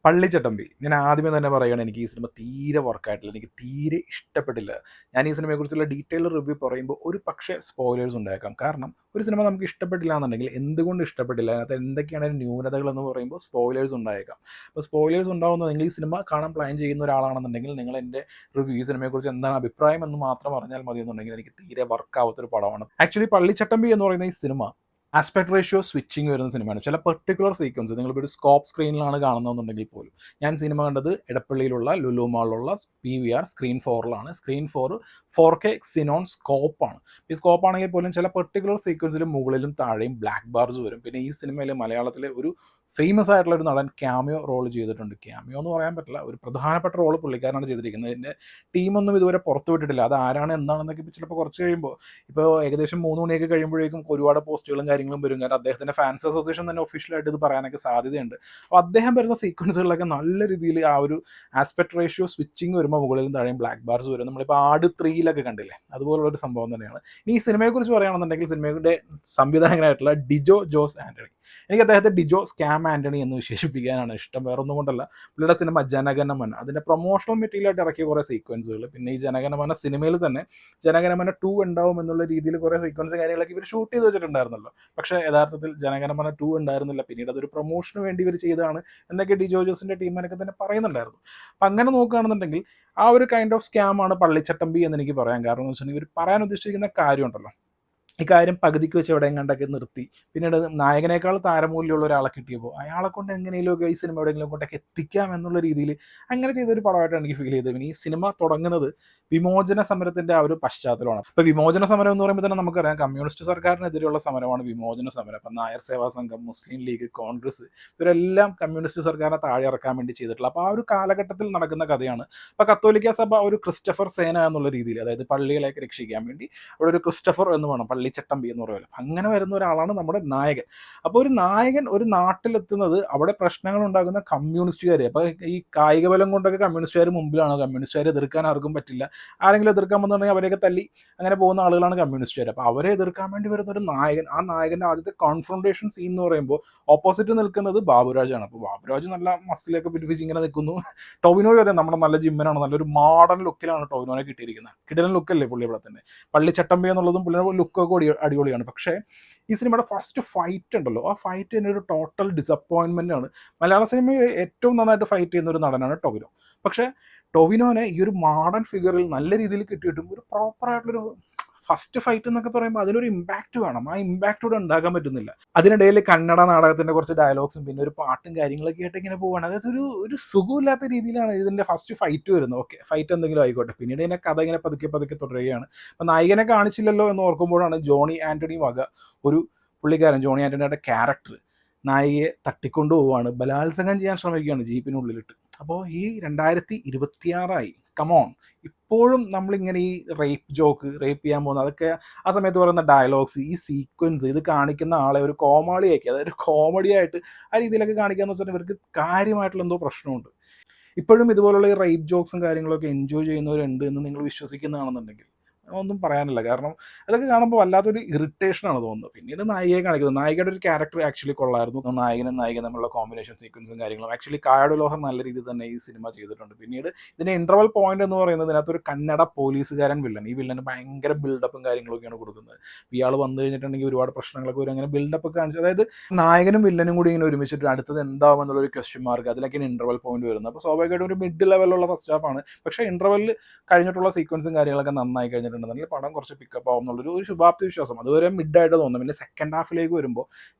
പള്ളിച്ചട്ടമ്പി. ഞാൻ ആദ്യമേ തന്നെ പറയുകയാണ്, എനിക്ക് ഈ സിനിമ തീരെ വർക്കായിട്ടില്ല. എനിക്ക് തീരെ ഇഷ്ടപ്പെട്ടില്ല. ഞാൻ ഈ സിനിമയെക്കുറിച്ചുള്ള ഡീറ്റെയിൽഡ് റിവ്യൂ പറയുമ്പോൾ ഒരു പക്ഷേ സ്പോയിലേഴ്സ് ഉണ്ടായേക്കാം. കാരണം ഒരു സിനിമ നമുക്ക് ഇഷ്ടപ്പെട്ടില്ല എന്നുണ്ടെങ്കിൽ എന്തുകൊണ്ട് ഇഷ്ടപ്പെട്ടില്ല, അതിനകത്ത് എന്തൊക്കെയാണ് അതിൻ്റെ ന്യൂനതകളെന്ന് പറയുമ്പോൾ സ്പോയിലേഴ്സ് ഉണ്ടായേക്കാം. അപ്പോൾ സ്പോയിലേഴ്സ് ഉണ്ടാകുന്നത് നിങ്ങൾ ഈ സിനിമ കാണാൻ പ്ലാൻ ചെയ്യുന്ന ഒരാളാണെന്നുണ്ടെങ്കിൽ നിങ്ങൾ എൻ്റെ റിവ്യൂ ഈ സിനിമയെക്കുറിച്ച് എന്താണ് അഭിപ്രായം എന്ന് മാത്രം അറിഞ്ഞാൽ മതി എന്നുണ്ടെങ്കിൽ എനിക്ക് തീരെ വർക്കാവാത്തൊരു പടമാണ്. ആക്ച്വലി പള്ളിച്ചട്ടമ്പി എന്ന് പറയുന്ന ഈ സിനിമ ആസ്പെക്ട് റേഷ്യോ സ്വിച്ചിങ് വരുന്ന സിനിമയാണ്. ചില പെർട്ടിക്കുലർ സീക്വൻസ് നിങ്ങളിപ്പോൾ ഒരു സ്കോപ്പ് സ്ക്രീനിലാണ് കാണുന്നതെന്നുണ്ടെങ്കിൽ പോലും, ഞാൻ സിനിമ കണ്ടത് എടപ്പള്ളിയിലുള്ള ലുലു മാളിലുള്ള PVR സ്ക്രീൻ 4ലാണ്. സ്ക്രീൻ 4K സിനോൺ സ്കോപ്പാണ്. ഈ സ്കോപ്പ് ആണെങ്കിൽ പോലും ചില പെർട്ടിക്കുലർ സീക്വൻസിൽ മുകളിലും താഴെയും ബ്ലാക്ക് ബാർസ് വരും. പിന്നെ ഈ സിനിമയിൽ മലയാളത്തിലെ ഒരു ഫേമസ് ആയിട്ടുള്ള ഒരു നടൻ ക്യാമിയോ റോൾ ചെയ്തിട്ടുണ്ട്. ക്യാമിയോ എന്ന് പറയാൻ പറ്റില്ല, ഒരു പ്രധാനപ്പെട്ട റോൾ പുള്ളിക്കാരനാണ് ചെയ്തിരിക്കുന്നത്. ഇതിൻ്റെ ടീമൊന്നും ഇതുവരെ പുറത്തു വിട്ടിട്ടില്ല. അത് ആരാണ് എന്താണെന്നൊക്കെ ഇപ്പോൾ ചിലപ്പോൾ കുറച്ച് കഴിയുമ്പോൾ, ഇപ്പോൾ ഏകദേശം 3 മണിയൊക്കെ കഴിയുമ്പോഴേക്കും ഒരുപാട് പോസ്റ്റുകളും കാര്യങ്ങളും വരും. കാരണം അദ്ദേഹത്തിൻ്റെ ഫാൻസ് അസോസിയേഷൻ തന്നെ ഒഫീഷ്യലായിട്ട് ഇത് പറയാനൊക്കെ സാധ്യതയുണ്ട്. അപ്പോൾ അദ്ദേഹം വരുന്ന സീക്വൻസുകളിലൊക്കെ നല്ല രീതിയിൽ ആ ഒരു ആസ്പെക്ട് റേഷ്യോ സ്വിച്ചിങ് വരുമ്പോൾ മുകളിലും താഴെയും ബ്ലാക്ക് ബാർസ് വരും. നമ്മളിപ്പോൾ ആട് 3 കണ്ടില്ലേ, അതുപോലുള്ളൊരു സംഭവം തന്നെയാണ്. ഇനി ഈ സിനിമയെക്കുറിച്ച് പറയുകയാണെന്നുണ്ടെങ്കിൽ, സിനിമയുടെ സംവിധായകനായിട്ടുള്ള ഡിജോ ജോസ് ആൻ്റണി, എനിക്ക് അദ്ദേഹത്തെ ഡിജോ സ്കാം ആൻ്റണി എന്ന് വിശേഷിപ്പിക്കാനാണ് ഇഷ്ടം. വേറൊന്നും കൊണ്ടല്ല, പുള്ളിയുടെ സിനിമ ജനഗണമന, അതിൻ്റെ പ്രൊമോഷണൽ മെറ്റീരിയലായിട്ട് ഇറക്കിയ കുറേ സീക്വൻസുകൾ, പിന്നെ ഈ ജനഗണമന സിനിമയിൽ തന്നെ ജനഗണമന 2 ഉണ്ടാവും എന്നുള്ള രീതിയിൽ കുറേ സീക്വൻസ് കാര്യങ്ങളൊക്കെ ഇവർ ഷൂട്ട് ചെയ്ത് വെച്ചിട്ടുണ്ടായിരുന്നല്ലോ. പക്ഷേ യഥാർത്ഥത്തിൽ ജനഗണമന 2 ഉണ്ടായിരുന്നില്ല. പിന്നീട് അതൊരു പ്രൊമോഷന് വേണ്ടി ഇവർ ചെയ്തതാണ് എന്നൊക്കെ ഡിജോ ജോസിൻ്റെ ടീമിനൊക്കെ തന്നെ പറയുന്നുണ്ടായിരുന്നു. അപ്പം അങ്ങനെ നോക്കുകയാണെന്നുണ്ടെങ്കിൽ ആ ഒരു കൈൻഡ് ഓഫ് സ്കാമാണ് പള്ളിച്ചട്ടമ്പി എന്ന് എനിക്ക് പറയാം. കാരണം എന്ന് വെച്ചിട്ടുണ്ടെങ്കിൽ ഇവർ പറയാൻ ഉദ്ദേശിക്കുന്ന കാര്യമുണ്ടല്ലോ, ഈ കാര്യം പകുതിക്ക് വെച്ച് എവിടെ എങ്ങാണ്ടൊക്കെ നിർത്തി, പിന്നീട് നായകനേക്കാൾ താരമൂല്യമുള്ള ഒരാളെ കിട്ടിയപ്പോൾ അയാളെ കൊണ്ട് എങ്ങനെയെങ്കിലുമൊക്കെ ഈ സിനിമ എവിടെയെങ്കിലും കൊണ്ടൊക്കെ എത്തിക്കാം എന്നുള്ള രീതിയിൽ അങ്ങനെ ചെയ്തൊരു പടമായിട്ടാണ് എനിക്ക് ഫീൽ ചെയ്തത്. പിന്നെ ഈ സിനിമ തുടങ്ങുന്നത് വിമോചന സമരത്തിൻ്റെ ആ ഒരു പശ്ചാത്തലമാണ്. ഇപ്പോൾ വിമോചന സമരം എന്ന് പറയുമ്പോൾ തന്നെ നമുക്കറിയാം, കമ്മ്യൂണിസ്റ്റ് സർക്കാരിനെതിരെയുള്ള സമരമാണ് വിമോചന സമരം. അപ്പം നായർ സേവാ സംഘം, മുസ്ലിം ലീഗ്, കോൺഗ്രസ്, ഇവരെല്ലാം കമ്മ്യൂണിസ്റ്റ് സർക്കാരിനെ താഴെ ഇറക്കാൻ വേണ്ടി ചെയ്തിട്ടുള്ള, അപ്പോൾ ആ ഒരു കാലഘട്ടത്തിൽ നടക്കുന്ന കഥയാണ്. അപ്പോൾ കത്തോലിക്ക സഭ ഒരു ക്രിസ്റ്റഫർ സേന എന്നുള്ള രീതിയിൽ, അതായത് പള്ളികളെയൊക്കെ രക്ഷിക്കാൻ വേണ്ടി അവിടെ ഒരു ക്രിസ്റ്റഫർ എന്ന് വേണം, പള്ളിച്ചട്ടമ്പി എന്ന് പറയുമല്ലോ, അങ്ങനെ വരുന്ന ഒരാളാണ് നമ്മുടെ നായകൻ. അപ്പോൾ ഒരു നായകൻ ഒരു നാട്ടിലെത്തുന്നത് അവിടെ പ്രശ്നങ്ങൾ ഉണ്ടാകുന്ന കമ്മ്യൂണിസ്റ്റുകാർ. അപ്പോൾ ഈ കായിക ബലം കൊണ്ടൊക്കെ കമ്മ്യൂണിസ്റ്റുകാർ മുമ്പിലാണ്. കമ്മ്യൂണിസ്റ്റുകാർ എതിർക്കാൻ ആർക്കും പറ്റില്ല. ആരെങ്കിലും എതിർക്കാൻ വന്നിട്ടുണ്ടെങ്കിൽ അവരെയൊക്കെ തല്ലി അങ്ങനെ പോകുന്ന ആളുകളാണ് കമ്മ്യൂണിസ്റ്റുകാർ. അപ്പോൾ അവരെ എതിർക്കാൻ വേണ്ടി വരുന്ന ഒരു നായകൻ, ആ നായകൻ്റെ ആദ്യത്തെ കോൺഫ്രണ്ടേഷൻ സീൻ എന്ന് പറയുമ്പോൾ ഓപ്പോസിറ്റ് നിൽക്കുന്നത് ബാബുരാജാണ്. അപ്പോൾ ബാബുരാജ് നല്ല മസിലൊക്കെ പിടിപ്പിച്ച് ഇങ്ങനെ നിൽക്കുന്നു. ടൊവിനോയും അതെ, നമ്മുടെ നല്ല ജിമ്മനാണ്, നല്ലൊരു മോഡേൺ ലുക്കിലാണ് ടൊവിനോനെ കിട്ടിയിരിക്കുന്നത്. കിടിലൻ ലുക്കല്ലേ പുള്ളി ഇവിടെ തന്നെ. പള്ളിച്ചട്ടമ്പി എന്നുള്ളതും പുള്ളിയുടെ ലുക്കൊക്കെ അടിപൊളിയാണ്. പക്ഷേ ഈ സിനിമയുടെ ഫസ്റ്റ് ഫൈറ്റ് ഉണ്ടല്ലോ, ആ ഫൈറ്റ് തന്നെ ഒരു ടോട്ടൽ ഡിസപ്പോയിൻമെൻ്റ് ആണ്. മലയാള സിനിമയിൽ ഏറ്റവും നന്നായിട്ട് ഫൈറ്റ് ചെയ്യുന്ന ഒരു നടനാണ് ടൊവിനോ. പക്ഷേ ടൊവിനോനെ ഈ ഒരു മോഡേൺ ഫിഗറിൽ നല്ല രീതിയിൽ കിട്ടിയിട്ടും ഒരു പ്രോപ്പറായിട്ടുള്ളൊരു ഫസ്റ്റ് ഫൈറ്റ് എന്നൊക്കെ പറയുമ്പോൾ അതിനൊരു ഇമ്പാക്റ്റ് വേണം. ആ ഇമ്പാക്റ്റ് ഇവിടെ ഉണ്ടാക്കാൻ പറ്റുന്നില്ല. അതിനിടയിൽ കന്നഡ നാടകത്തിൻ്റെ കുറച്ച് ഡയലോഗ്സും പിന്നെ ഒരു പാട്ടും കാര്യങ്ങളൊക്കെ ആയിട്ട് ഇങ്ങനെ പോവുകയാണ്. അതായത് ഒരു സുഖമില്ലാത്ത രീതിയിലാണ് ഇതിൻ്റെ ഫസ്റ്റ് ഫൈറ്റ് വരുന്നത്. ഓക്കെ, ഫൈറ്റ് എന്തെങ്കിലും ആയിക്കോട്ടെ. പിന്നീട് ഇതിനെ കഥ ഇങ്ങനെ പതുക്കെ പതുക്കെ തുടരുകയാണ്. അപ്പം നായകനെ കാണിച്ചില്ലല്ലോ എന്ന് ഓർക്കുമ്പോഴാണ് ജോണി ആൻ്റണി വക ഒരു പുള്ളിക്കാരൻ, ജോണി ആൻ്റണിയുടെ ക്യാരക്ടർ നായികയെ തട്ടിക്കൊണ്ടു പോവുകയാണ്, ബലാത്സംഗം ചെയ്യാൻ ശ്രമിക്കുകയാണ് ജീപ്പിനുള്ളിലിട്ട്. അപ്പോൾ ഈ 2026 കമോൺ, ഇപ്പോഴും നമ്മളിങ്ങനെ ഈ റേപ്പ് ചെയ്യാൻ പോകുന്നത്, അതൊക്കെ ആ സമയത്ത് പറയുന്ന ഡയലോഗ്സ്, ഈ സീക്വൻസ്, ഇത് കാണിക്കുന്ന ആളെ ഒരു കോമാളിയാക്കി, അതായത് കോമഡി ആയിട്ട് ആ രീതിയിലൊക്കെ കാണിക്കാന്ന് വെച്ചാൽ ഇവർക്ക് കാര്യമായിട്ടുള്ള എന്തോ പ്രശ്നമുണ്ട്. ഇപ്പോഴും ഇതുപോലുള്ള ഈ റേപ്പ് ജോക്സും കാര്യങ്ങളൊക്കെ എൻജോയ് ചെയ്യുന്നവരുണ്ട് എന്ന് നിങ്ങൾ വിശ്വസിക്കുന്നതാണെന്നുണ്ടെങ്കിൽ ഒന്നും പറയാനില്ല. കാരണം അതൊക്കെ കാണുമ്പോൾ വല്ലാത്തൊരു ഇറിറ്റേഷനാണ് തോന്നുന്നത്. പിന്നീട് നായികയെ കാണിക്കുന്നത്, നായികയുടെ ഒരു ക്യാരക്ടർ ആക്ച്വലി കൊള്ളായിരുന്നു. നായകനും നായിക തമ്മിലുള്ള കോമ്പിനേഷൻ സീക്വൻസും കാര്യങ്ങളും ആക്ച്വലി കായട് ലോഹം നല്ല രീതിയിൽ തന്നെ ഈ സിനിമ ചെയ്തിട്ടുണ്ട്. പിന്നീട് ഇതിൻ്റെ ഇൻ്റർവൽ പോയിന്റ് എന്ന് പറയുന്നത്, ഇതിനകത്തൊരു കന്നഡ പോലീസുകാരൻ വില്ലൻ, ഈ വില്ലന് ഭയങ്കര ബിൽഡപ്പും കാര്യങ്ങളൊക്കെയാണ് കൊടുക്കുന്നത്. ഇയാൾ വന്നു കഴിഞ്ഞിട്ടുണ്ടെങ്കിൽ ഒരുപാട് പ്രശ്നങ്ങളൊക്കെ വരും. അങ്ങനെ ബിൽഡപ്പ് കാണിച്ചു, അതായത് നായകനും വില്ലനും കൂടി ഇങ്ങനെ ഒരുമിച്ചിട്ട് അടുത്തത് എന്താവും എന്നുള്ളൊരു ക്വസ്റ്റ്യൻ മാർക്ക്, അതിലൊക്കെയാണ് ഇൻ്റർവൽ പോയിന്റ് വരുന്നത്. അപ്പോൾ സ്വാഭാവികമായിട്ടും ഒരു മിഡ് ലെവലുള്ള ഫസ്റ്റ് ഹാഫാണ്. പക്ഷേ ഇൻ്റർവെല്ലിൽ കഴിഞ്ഞിട്ടുള്ള സീക്വൻസും കാര്യങ്ങളൊക്കെ നന്നായി കഴിഞ്ഞിട്ടുണ്ട്. പടം കുറച്ച് പിക്കപ്പ് ആവും എന്നുള്ളൊരു ശുഭാപ്തി വിശ്വാസം. അതുവരെ മിഡായിട്ട് തോന്നും. പിന്നെ സെക്കൻഡ് ഹാഫിലേക്ക്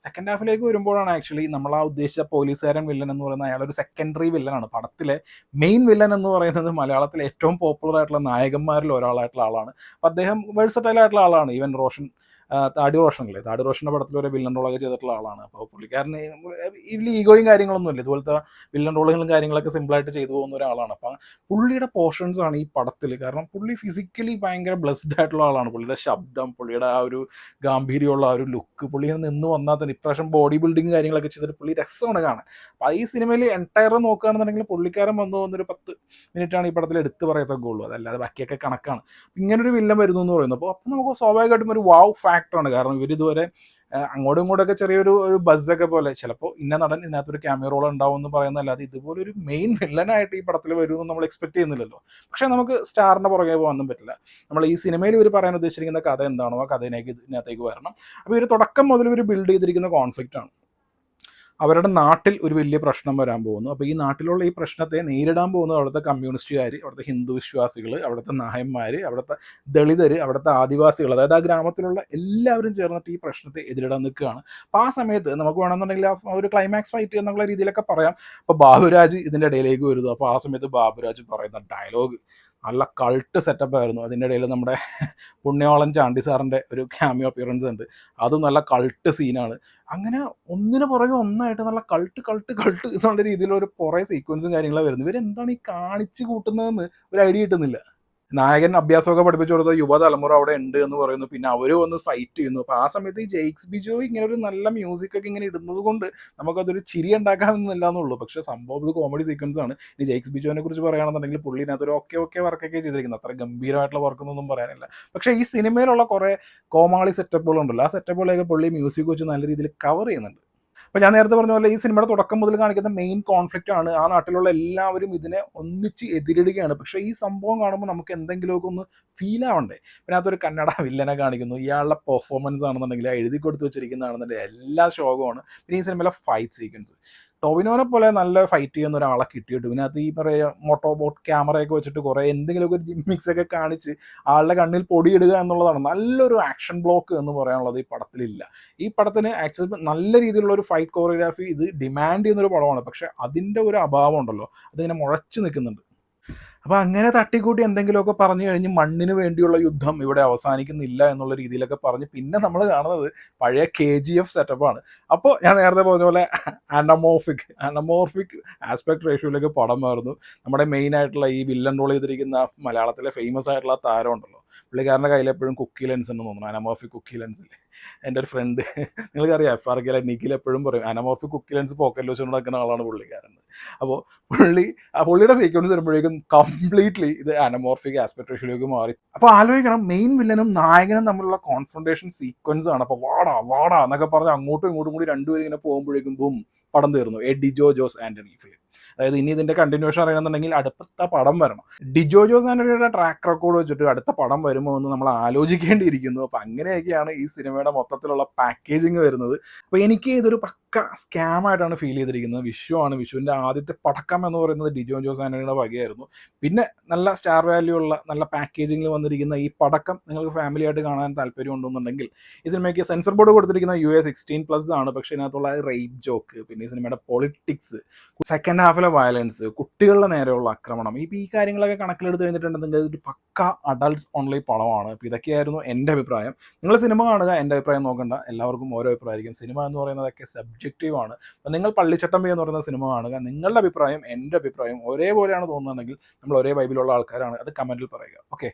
വരുമ്പോഴാണ് ആക്ച്വലി നമ്മൾ ആ ഉദ്ദേശിച്ച പോലീസുകാരൻ വില്ലൻ എന്ന് പറയുന്ന അയാളൊരു സെക്കൻഡറി വില്ലനാണ്. പടത്തിലെ മെയിൻ വില്ലൻ എന്ന് പറയുന്നത് മലയാളത്തിലെ ഏറ്റവും പോപ്പുലർ ആയിട്ടുള്ള നായകന്മാരിൽ ഒരാളായിട്ടുള്ള ആളാണ്. അപ്പം അദ്ദേഹം വേഴ്സറ്റൈൽ ആയിട്ടുള്ള ആളാണ്. ഈവൻ താടി റോഷൻ്റെ പടത്തിൽ ഒരു വില്ലൻ റോളൊക്കെ ചെയ്തിട്ടുള്ള ആളാണ്. അപ്പോൾ പുള്ളിക്കാരന് ഇതിൽ ഈഗോയും കാര്യങ്ങളൊന്നുമില്ല. ഇതുപോലത്തെ വില്ലൻ റോളുകളും കാര്യങ്ങളൊക്കെ സിമ്പിളായിട്ട് ചെയ്തു പോകുന്ന ഒരാളാണ്. അപ്പം പുള്ളിയുടെ പോർഷൻസ് ആണ് ഈ പടത്തിൽ. കാരണം പുള്ളി ഫിസിക്കലി ഭയങ്കര ബ്ലെസ്ഡ് ആയിട്ടുള്ള ആളാണ്. പുള്ളിയുടെ ശബ്ദം, പുള്ളിയുടെ ആ ഒരു ഗാംഭീര്യമുള്ള ആ ഒരു ലുക്ക്, പുള്ളിയിൽ നിന്ന് വന്നാൽ തന്നെ ഇപ്രാവശ്യം ബോഡി ബിൽഡിങ് കാര്യങ്ങളൊക്കെ ചെയ്തിട്ട് പുള്ളി രസമാണ് കാണാൻ. അപ്പോൾ ഈ സിനിമയിൽ എൻറ്റയർ നോക്കുകയാണെന്നുണ്ടെങ്കിൽ പുള്ളിക്കാരൻ വന്നൊരു 10 മിനിറ്റാണ് ഈ പടത്തിൽ എടുത്ത് പറയത്തൊക്കെ ഉള്ളൂ. അതല്ലാതെ ബാക്കിയൊക്കെ കണക്കാണ്. ഇങ്ങനൊരു വില്ലൻ വരുന്നു എന്ന് പറയുന്നത് അപ്പോൾ നമുക്ക് സ്വാഭാവികമായിട്ടും ഒരു വാവ് ഫാക്ടറാണ്. കാരണം ഇവരിതുവരെ അങ്ങോട്ടും ഇങ്ങോട്ടൊക്കെ ചെറിയൊരു ബസ്സൊക്കെ പോലെ ചിലപ്പോൾ ഇന്ന നടൻ ഇതിനകത്തൊരു ക്യാമിയോ റോൾ ഉണ്ടാവും എന്ന് പറയുന്നതല്ലാതെ ഇതുപോലൊരു മെയിൻ വില്ലനായിട്ട് ഈ പടത്തിൽ വരുമെന്ന് നമ്മൾ എക്സ്പെക്ട് ചെയ്യുന്നില്ലല്ലോ. പക്ഷേ നമുക്ക് സ്റ്റാറിൻ്റെ പുറകെ പോകാനൊന്നും പറ്റില്ല. നമ്മൾ ഈ സിനിമയിൽ ഇവർ പറയാൻ ഉദ്ദേശിച്ചിരിക്കുന്ന കഥ എന്താണോ ആ കഥയിലേക്ക് ഇതിനകത്തേക്ക് വരണം. അപ്പോൾ ഇവർ തുടക്കം മുതൽ ഇവർ ബിൽഡ് ചെയ്തിരിക്കുന്ന കോൺഫ്ലിക്റ്റാണ്. അവരുടെ നാട്ടിൽ ഒരു വലിയ പ്രശ്നം വരാൻ പോകുന്നു. അപ്പോൾ ഈ നാട്ടിലുള്ള ഈ പ്രശ്നത്തെ നേരിടാൻ പോകുന്നത് അവിടുത്തെ കമ്മ്യൂണിസ്റ്റുകാർ, അവിടുത്തെ ഹിന്ദു വിശ്വാസികൾ, അവിടുത്തെ നായന്മാർ, അവിടുത്തെ ദളിതർ, അവിടുത്തെ ആദിവാസികൾ, അതായത് ആ ഗ്രാമത്തിലുള്ള എല്ലാവരും ചേർന്നിട്ട് ഈ പ്രശ്നത്തെ എതിരിടാൻ നിൽക്കുകയാണ്. അപ്പോൾ ആ സമയത്ത് നമുക്ക് വേണമെന്നുണ്ടെങ്കിൽ ആ ഒരു ക്ലൈമാക്സ് ഫൈറ്റ് എന്നുള്ള രീതിയിലൊക്കെ പറയാം. അപ്പോൾ ബാബുരാജ് ഇതിൻ്റെ ഇടയിലേക്ക് വരുന്നു. അപ്പോൾ ആ സമയത്ത് ബാബുരാജ് പറയുന്ന ഡയലോഗ് നല്ല കൾട്ട് സെറ്റപ്പ് ആയിരുന്നു. അതിൻ്റെ ഇടയിൽ നമ്മുടെ പുണ്യോളൻ ചാണ്ടി സാറിൻ്റെ ഒരു ക്യാമിയോ അപ്പിയറൻസ് ഉണ്ട്, അതും നല്ല കൾട്ട് സീനാണ്. അങ്ങനെ ഒന്നിനു പുറകെ ഒന്നായിട്ട് നല്ല കൾട്ട് കൾട്ട് കൾട്ട് എന്നുള്ള രീതിയിലൊരു കുറേ സീക്വൻസും കാര്യങ്ങളാണ് വരുന്നത്. ഇവരെന്താണ് ഈ കാണിച്ച് കൂട്ടുന്നതെന്ന് ഒരു ഐഡിയ കിട്ടുന്നില്ല. നായകൻ അഭ്യാസമൊക്കെ പഠിപ്പിച്ചു കൊടുത്ത യുവതലമുറ അവിടെ ഉണ്ട് എന്ന് പറയുന്നു. പിന്നെ അവർ വന്ന് ഫൈറ്റ് ചെയ്യുന്നു. അപ്പോൾ ആ സമയത്ത് ഈ ജെയ്ക്സ് ബിജോയ് ഇങ്ങനെ ഒരു നല്ല മ്യൂസിക്കൊക്കെ ഇങ്ങനെ ഇടുന്നത് കൊണ്ട് നമുക്കതൊരു ചിരി ഉണ്ടാക്കാമെന്നില്ല എന്നുള്ളൂ. പക്ഷേ സംഭവം ഇത് കോമഡി സീക്വൻസ് ആണ്. ഇനി ജെയ്ക്സ് ബിജോയിനെ കുറിച്ച് പറയുകയാണെന്നുണ്ടെങ്കിൽ പുള്ളിനകത്തൊരു ഓക്കെ വർക്കൊക്കെ ചെയ്തിരിക്കുന്നത്, അത്ര ഗംഭീരമായിട്ടുള്ള വർക്കൊന്നും പറയാനില്ല. പക്ഷേ ഈ സിനിമയിലുള്ള കുറേ കോമാളി സെറ്റപ്പുകളുണ്ടല്ലോ, ആ സെറ്റപ്പുകളൊക്കെ പുള്ളി മ്യൂസിക് വെച്ച് നല്ല രീതിയിൽ കവർ ചെയ്യുന്നുണ്ട്. അപ്പോൾ ഞാൻ നേരത്തെ പറഞ്ഞ പോലെ ഈ സിനിമയുടെ തുടക്കം മുതൽ കാണിക്കുന്ന മെയിൻ കോൺഫ്ലിക്റ്റ് ആണ്. ആ നാട്ടിലുള്ള എല്ലാവരും ഇതിനെ ഒന്നിച്ച് എതിരിടുകയാണ്. പക്ഷേ ഈ സംഭവം കാണുമ്പോൾ നമുക്ക് എന്തെങ്കിലുമൊക്കെ ഒന്ന് ഫീൽ ആവണ്ടേ. പിന്നെ അതൊരു കന്നഡ വില്ലനെ കാണിക്കുന്നു. ഇയാളുടെ പെർഫോമൻസ് ആണെന്നുണ്ടെങ്കിൽ എഴുതി കൊടുത്ത് വെച്ചിരിക്കുന്നതാണെന്നുണ്ടെങ്കിൽ എല്ലാ ശോകമാണ്. പിന്നെ ഈ സിനിമയിലെ ഫൈറ്റ് സീക്വൻസ്, ടോവിനോനെ പോലെ നല്ല ഫൈറ്റ് ചെയ്യുന്ന ഒരാളെ കിട്ടിയിട്ട് ഇതിനകത്ത് ഈ പറയുക മോട്ടോബോട്ട് ക്യാമറയൊക്കെ വെച്ചിട്ട് കുറേ എന്തെങ്കിലുമൊക്കെ ഒരു ജിമ്മിക്സ് ഒക്കെ കാണിച്ച് ആളുടെ കണ്ണിൽ പൊടിയിടുക എന്നുള്ളതാണ്. നല്ലൊരു ആക്ഷൻ ബ്ലോക്ക് എന്ന് പറയാനുള്ളത് ഈ പടത്തിലില്ല. ഈ പടത്തിന് ആക്ച്വലി നല്ല രീതിയിലുള്ള ഒരു ഫൈറ്റ് കോറിയോഗ്രാഫി ഇത് ഡിമാൻഡ് ചെയ്യുന്നൊരു പടമാണ്. പക്ഷേ അതിൻ്റെ ഒരു അഭാവം ഉണ്ടല്ലോ, അതിങ്ങനെ മുഴച്ചു നിൽക്കുന്നുണ്ട്. അപ്പോൾ അങ്ങനെ തട്ടിക്കൂട്ടി എന്തെങ്കിലുമൊക്കെ പറഞ്ഞു കഴിഞ്ഞ് മണ്ണിന് വേണ്ടിയുള്ള യുദ്ധം ഇവിടെ അവസാനിക്കുന്നില്ല എന്നുള്ള രീതിയിലൊക്കെ പറഞ്ഞ് പിന്നെ നമ്മൾ കാണുന്നത് പഴയ KGF സെറ്റപ്പാണ്. അപ്പോൾ ഞാൻ നേരത്തെ പറഞ്ഞ പോലെ അനമോർഫിക് ആസ്പെക്ട് റേഷ്യോയിലേക്ക് പടം മാറുന്നു. നമ്മുടെ മെയിൻ ആയിട്ടുള്ള ഈ വില്ലൻ റോൾ ചെയ്തിരിക്കുന്ന മലയാളത്തിലെ ഫേമസ് ആയിട്ടുള്ള താരം ഉണ്ടല്ലോ, പുള്ളിക്കാരൻ്റെ കയ്യിൽ എപ്പോഴും കുക്കി ലെൻസ് ഉണ്ടെന്ന് തോന്നുന്നു, അനമോർഫിക് കുക്കി ലെൻസിൽ. എൻ്റെ ഒരു ഫ്രണ്ട്, നിങ്ങൾക്കറിയാം FRKയിലെ നിഖിൽ എപ്പോഴും പറയും അനമോർഫിക് കുക്കി ലെൻസ് പോക്കറ്റിൽ വെച്ചുകൊണ്ട് നടക്കുന്ന ആളാണ് പുള്ളിക്കാരൻ. അപ്പോൾ പുള്ളിയുടെ സീക്വൻസ് വരുമ്പോഴേക്കും കംപ്ലീറ്റ്ലി ഇത് അനമോർഫിക് ആസ്പെക്ട് റേഷ്യോയിലേക്ക് മാറി. അപ്പോൾ ആലോചിക്കണം, മെയിൻ വില്ലനും നായകനും തമ്മിലുള്ള കോൺഫ്രണ്ടേഷൻ സീക്വൻസ് ആണ്. അപ്പോൾ വാടാ എന്നൊക്കെ പറഞ്ഞ് അങ്ങോട്ടും ഇങ്ങോട്ടും കൂടി രണ്ടുപേരും ഇങ്ങനെ പോകുമ്പോഴേക്കും ബും പടം തീർന്നു. ഡിജോ ജോസ് ആൻ്റണി ഫിലിം. അതായത് ഇനി ഇതിൻ്റെ കണ്ടിന്യൂഷൻ അറിയണമെന്നുണ്ടെങ്കിൽ അടുത്ത പടം വരണം. ഡിജോ ജോസ് ആൻ്റണിയുടെ ട്രാക്ക് റെക്കോർഡ് വെച്ചിട്ട് അടുത്ത പടം വരുമോ എന്ന് നമ്മൾ ആലോചിക്കേണ്ടിയിരിക്കുന്നു. അപ്പോൾ അങ്ങനെയൊക്കെയാണ് ഈ സിനിമയുടെ മൊത്തത്തിലുള്ള പാക്കേജിങ് വരുന്നത്. അപ്പോൾ എനിക്ക് ഇതൊരു പക്ക സ്കാമായിട്ടാണ് ഫീൽ ചെയ്തിരിക്കുന്നത്. വിഷുവാണ്, വിഷുവിൻ്റെ ആദ്യത്തെ പടക്കം എന്ന് പറയുന്നത് ഡിജോ ജോസ് ആൻ്റണിയുടെ വകയായിരുന്നു. പിന്നെ നല്ല സ്റ്റാർ വാല്യൂ ഉള്ള നല്ല പാക്കേജിങ്ങിൽ വന്നിരിക്കുന്ന ഈ പടക്കം നിങ്ങൾക്ക് ഫാമിലി ആയിട്ട് കാണാൻ താല്പര്യം ഉണ്ടെന്നുണ്ടെങ്കിൽ ഈ സിനിമയ്ക്ക് സെൻസർ ബോർഡ് കൊടുത്തിരിക്കുന്ന US 16+ ആണ്. പക്ഷേ ഇതിനകത്തുള്ള റേപ്പ് ജോക്ക്, പിന്നെ ഈ സിനിമയുടെ പൊളിറ്റിക്സ്, സെക്കൻഡ് ഹാഫിലെ വയലൻസ്, കുട്ടികളുടെ നേരെയുള്ള ആക്രമണം, ഈ കാര്യങ്ങളൊക്കെ കണക്കിലെടുത്ത് കഴിഞ്ഞിട്ടുണ്ടെങ്കിൽ ഇതൊരു പക്ക അഡൾട്ട്സ് ഓൺലി പടമാണ്. അപ്പോൾ ഇതൊക്കെയായിരുന്നു എൻ്റെ അഭിപ്രായം. നിങ്ങൾ സിനിമ കാണുക, എൻ്റെ അഭിപ്രായം നോക്കണ്ട. എല്ലാവർക്കും ഓരോ അഭിപ്രായമായിരിക്കും. സിനിമ എന്ന് പറയുന്നതൊക്കെ സബ്ജക്റ്റീവാണ്. അപ്പോൾ നിങ്ങൾ പള്ളിച്ചട്ടമ്പി എന്ന് പറയുന്ന സിനിമ കാണുക, നിങ്ങളുടെ അഭിപ്രായം എൻ്റെ അഭിപ്രായം ഒരേപോലെയാണ് തോന്നുന്നുണ്ടെങ്കിൽ നമ്മൾ ഒരേ വൈബിലുള്ള ആൾക്കാരാണ്, അത് കമൻറ്റിൽ പറയുക. ഓക്കെ.